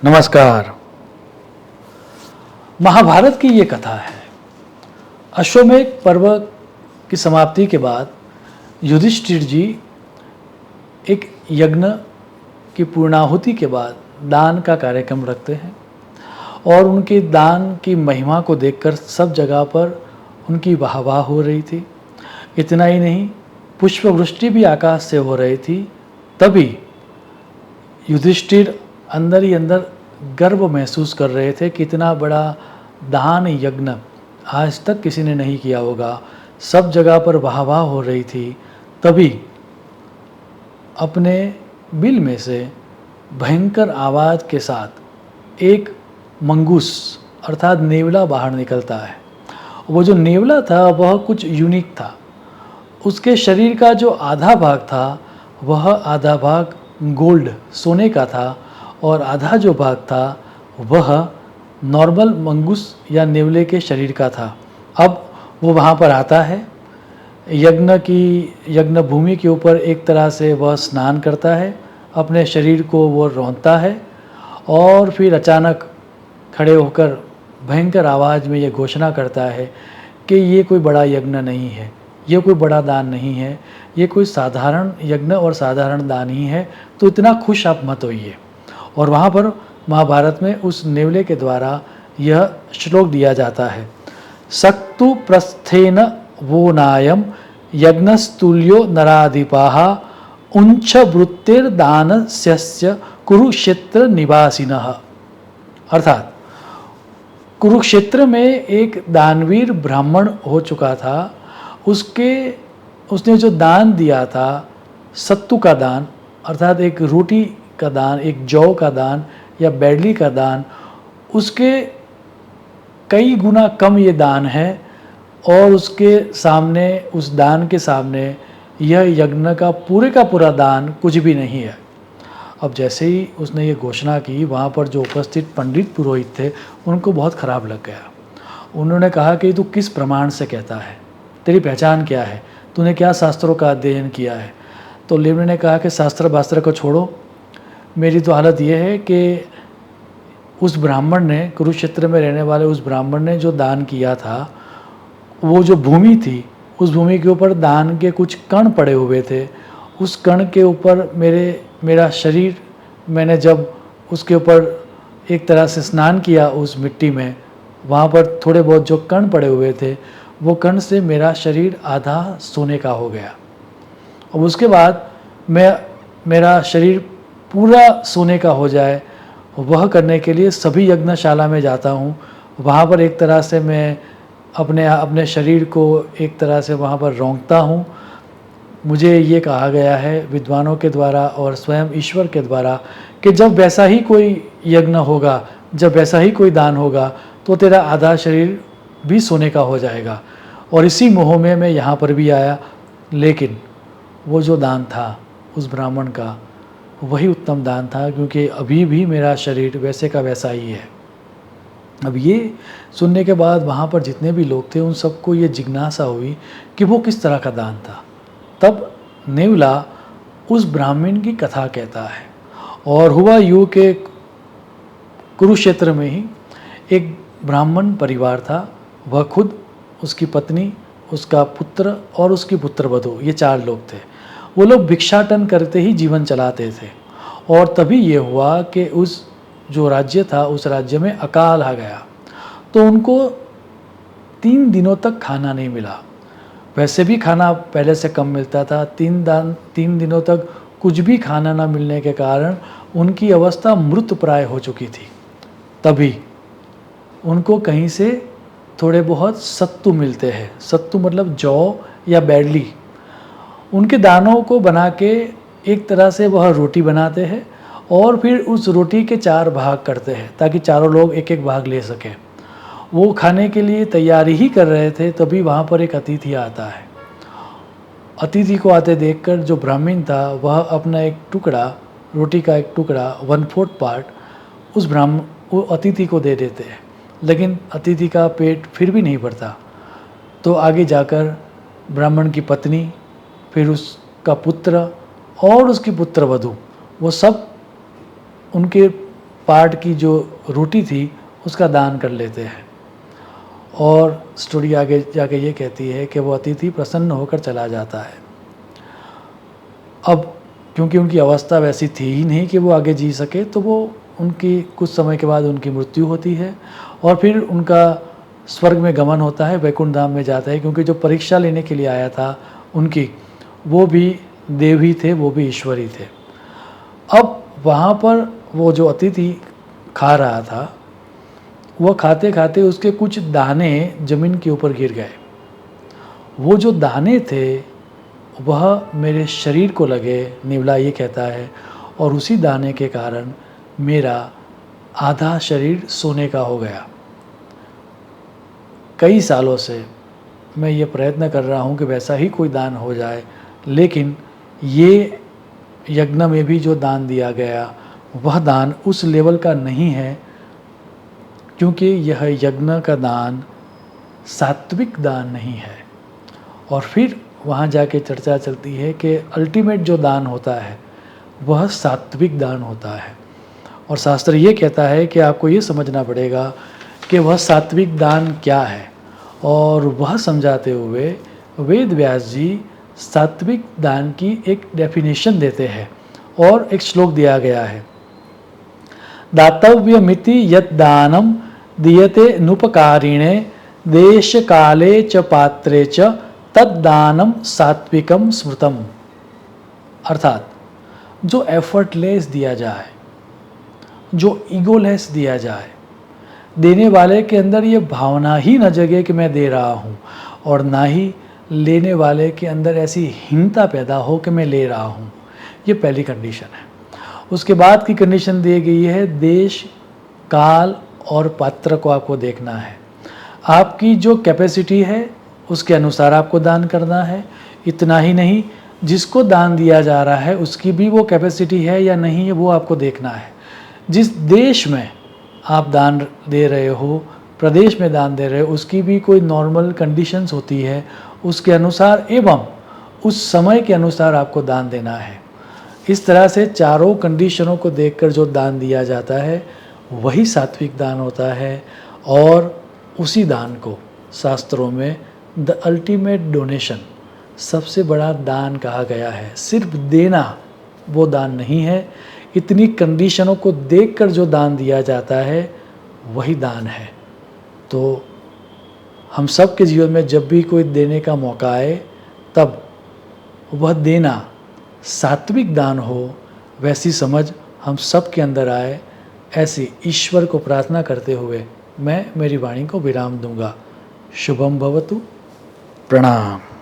नमस्कार। महाभारत की ये कथा है। अश्वमेध पर्व की समाप्ति के बाद युधिष्ठिर जी एक यज्ञ की पूर्णाहुति के बाद दान का कार्यक्रम रखते हैं और उनके दान की महिमा को देखकर सब जगह पर उनकी वाहवाह हो रही थी। इतना ही नहीं, पुष्पवृष्टि भी आकाश से हो रही थी। तभी युधिष्ठिर अंदर ही अंदर गर्व महसूस कर रहे थे कि इतना बड़ा दान यज्ञ आज तक किसी ने नहीं किया होगा। सब जगह पर वाहवाह हो रही थी। तभी अपने बिल में से भयंकर आवाज़ के साथ एक मंगूस अर्थात नेवला बाहर निकलता है। वो जो नेवला था वह कुछ यूनिक था। उसके शरीर का जो आधा भाग था वह आधा भाग गोल्ड सोने का था और आधा जो भाग था वह नॉर्मल मंगूस या नेवले के शरीर का था। अब वो वहाँ पर आता है, यज्ञ भूमि के ऊपर एक तरह से वह स्नान करता है, अपने शरीर को वो रौंदता है और फिर अचानक खड़े होकर भयंकर आवाज़ में ये घोषणा करता है कि ये कोई बड़ा यज्ञ नहीं है, ये कोई बड़ा दान नहीं है, ये कोई साधारण यज्ञ और साधारण दान ही है, तो इतना खुश आप मत होइए। और वहाँ पर महाभारत में उस नेवले के द्वारा यह श्लोक दिया जाता है, सक्तु प्रस्थेन वो नायम यज्ञस्तुल्यो नराधिपाः उंच वृत्तिर्दानस्य कुरुक्षेत्र निवासिनः। अर्थात कुरुक्षेत्र में एक दानवीर ब्राह्मण हो चुका था। उसने जो दान दिया था, सत्तू का दान अर्थात एक रोटी का दान, एक जौ का दान या बैडली का दान, उसके कई गुना कम ये दान है और उसके सामने, उस दान के सामने यह यज्ञ का पूरा दान कुछ भी नहीं है। अब जैसे ही उसने ये घोषणा की, वहाँ पर जो उपस्थित पंडित पुरोहित थे उनको बहुत ख़राब लग गया। उन्होंने कहा कि तू किस प्रमाण से कहता है, तेरी पहचान क्या है, तूने क्या शास्त्रों का अध्ययन किया है। तो लेवने ने कहा कि शास्त्र वास्त्र को छोड़ो, मेरी तो हालत ये है कि उस ब्राह्मण ने, कुरुक्षेत्र में रहने वाले उस ब्राह्मण ने जो दान किया था, वो जो भूमि थी उस भूमि के ऊपर दान के कुछ कण पड़े हुए थे। उस कण के ऊपर मेरा शरीर, मैंने जब उसके ऊपर एक तरह से स्नान किया उस मिट्टी में, वहाँ पर थोड़े बहुत जो कण पड़े हुए थे, वो कण से मेरा शरीर आधा सोने का हो गया। अब उसके बाद मेरा शरीर पूरा सोने का हो जाए, वह करने के लिए सभी यज्ञशाला में जाता हूँ। वहाँ पर एक तरह से मैं अपने शरीर को एक तरह से वहाँ पर रौंदता हूँ। मुझे ये कहा गया है विद्वानों के द्वारा और स्वयं ईश्वर के द्वारा कि जब वैसा ही कोई यज्ञ होगा, जब वैसा ही कोई दान होगा, तो तेरा आधा शरीर भी सोने का हो जाएगा। और इसी मोह में मैं यहाँ पर भी आया, लेकिन वो जो दान था उस ब्राह्मण का, वही उत्तम दान था, क्योंकि अभी भी मेरा शरीर वैसे का वैसा ही है। अब ये सुनने के बाद वहाँ पर जितने भी लोग थे उन सबको ये जिज्ञासा हुई कि वो किस तरह का दान था। तब नेवला उस ब्राह्मण की कथा कहता है। और हुआ यूँ के कुरुक्षेत्र में ही एक ब्राह्मण परिवार था। वह खुद, उसकी पत्नी, उसका पुत्र और उसकी पुत्रवधू, ये 4 लोग थे। वो लोग भिक्षाटन करते ही जीवन चलाते थे। और तभी ये हुआ कि उस जो राज्य था, उस राज्य में अकाल आ गया, तो उनको 3 दिनों तक खाना नहीं मिला। वैसे भी खाना पहले से कम मिलता था। 3 दिनों तक कुछ भी खाना ना मिलने के कारण उनकी अवस्था मृत प्राय हो चुकी थी। तभी उनको कहीं से थोड़े बहुत सत्तू मिलते हैं। सत्तू मतलब जौ या बैडली। उनके दानों को बना के एक तरह से वह रोटी बनाते हैं और फिर उस रोटी के 4 भाग करते हैं ताकि चारों लोग एक एक भाग ले सकें। वो खाने के लिए तैयारी ही कर रहे थे, तभी वहाँ पर एक अतिथि आता है। अतिथि को आते देखकर जो ब्राह्मण था वह अपना एक टुकड़ा, रोटी का एक टुकड़ा, 1/4 पार्ट वो अतिथि को दे देते हैं। लेकिन अतिथि का पेट फिर भी नहीं भरता। तो आगे जाकर ब्राह्मण की पत्नी, फिर उसका पुत्र और उसकी पुत्रवधू, वो सब उनके पार्ट की जो रोटी थी उसका दान कर लेते हैं। और स्टोरी आगे जाके ये कहती है कि वो अतिथि प्रसन्न होकर चला जाता है। अब क्योंकि उनकी अवस्था वैसी थी ही नहीं कि वो आगे जी सके, तो वो उनकी कुछ समय के बाद उनकी मृत्यु होती है और फिर उनका स्वर्ग में गमन होता है, वैकुंठ धाम में जाता है। क्योंकि जो परीक्षा लेने के लिए आया था उनकी, वो भी देव ही थे, वो भी ईश्वर ही थे। अब वहाँ पर वो जो अतिथि खा रहा था, वह खाते खाते उसके कुछ दाने ज़मीन के ऊपर गिर गए। वो जो दाने थे वह मेरे शरीर को लगे, निवला ये कहता है, और उसी दाने के कारण मेरा आधा शरीर सोने का हो गया। कई सालों से मैं ये प्रयत्न कर रहा हूँ कि वैसा ही कोई दान हो जाए, लेकिन ये यज्ञ में भी जो दान दिया गया वह दान उस लेवल का नहीं है, क्योंकि यह यज्ञ का दान सात्विक दान नहीं है। और फिर वहाँ जाके चर्चा चलती है कि अल्टीमेट जो दान होता है वह सात्विक दान होता है। और शास्त्र ये कहता है कि आपको ये समझना पड़ेगा कि वह सात्विक दान क्या है, और वह समझाते हुए वेद व्यास जी सात्विक दान की एक डेफिनेशन देते हैं और एक श्लोक दिया गया है। दातव्यमिति यत् दानम दीयते नुपकारिणे देश काले च पात्रे च तद्दानम सात्विकम स्मृतम। अर्थात जो एफर्टलेस दिया जाए, जो ईगोलेस दिया जाए, देने वाले के अंदर ये भावना ही न जगे कि मैं दे रहा हूँ, और ना ही लेने वाले के अंदर ऐसी हीनता पैदा हो कि मैं ले रहा हूँ। ये पहली कंडीशन है। उसके बाद की कंडीशन दी गई है देश, काल और पात्र को आपको देखना है। आपकी जो कैपेसिटी है उसके अनुसार आपको दान करना है। इतना ही नहीं, जिसको दान दिया जा रहा है उसकी भी वो कैपेसिटी है या नहीं है, वो आपको देखना है। जिस देश में आप दान दे रहे हो, प्रदेश में दान दे रहे हो, उसकी भी कोई नॉर्मल कंडीशंस होती है, उसके अनुसार एवं उस समय के अनुसार आपको दान देना है। इस तरह से चारों कंडीशनों को देखकर जो दान दिया जाता है वही सात्विक दान होता है। और उसी दान को शास्त्रों में द अल्टीमेट डोनेशन, सबसे बड़ा दान कहा गया है। सिर्फ देना वो दान नहीं है, इतनी कंडीशनों को देखकर जो दान दिया जाता है वही दान है। तो हम सब के जीवन में जब भी कोई देने का मौका आए, तब वह देना सात्विक दान हो, वैसी समझ हम सब के अंदर आए। ऐसी ईश्वर को प्रार्थना करते हुए मैं मेरी वाणी को विराम दूंगा। शुभम भवतु। प्रणाम।